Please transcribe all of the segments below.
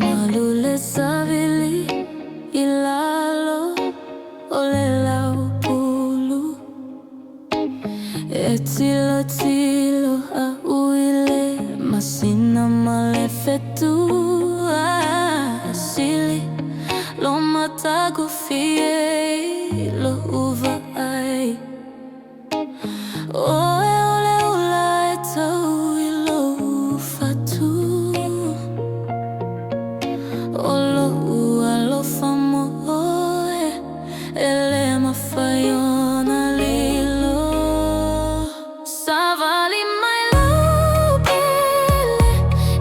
Malule Savali ilalo olela upulu etilo tilo auile masina malefetu asili lo matagu fie lo uva ai oe ole ula etau ilo ufatu olo ua lo famo oe ele mafaiona lilo Savali mai lo pele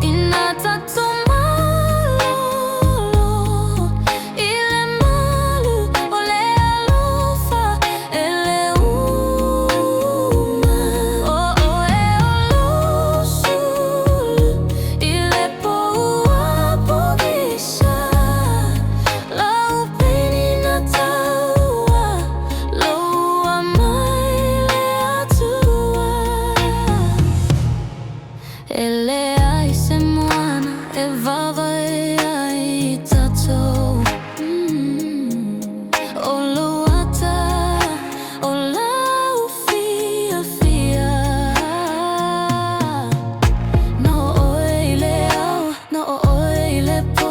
inatato malolo ile malu ole alofa ele uma o e olo sulu ile poua pogisha lau peni nataua loua mai le atua ele ai se moana e vava e ai tatou o loata o lau fia fia no oe le au no oe le po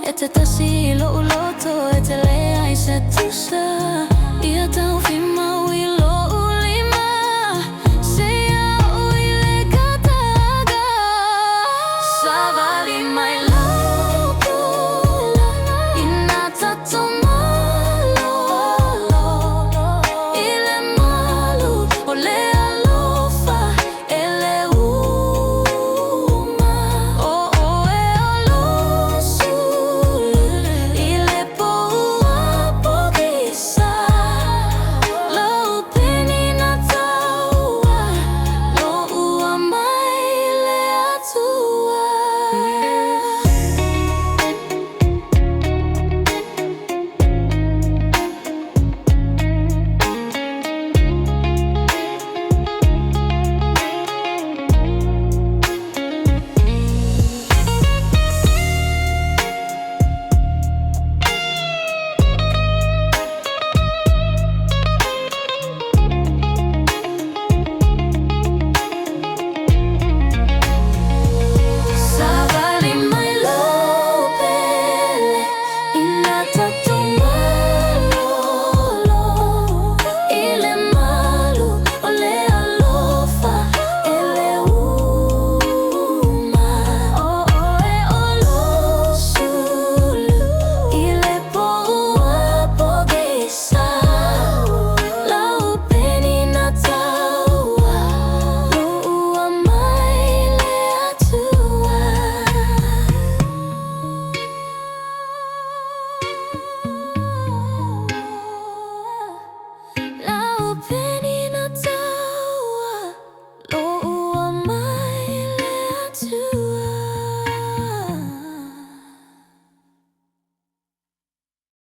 e te tasi lo uloto e te le ai se tusa ia tau fi mau i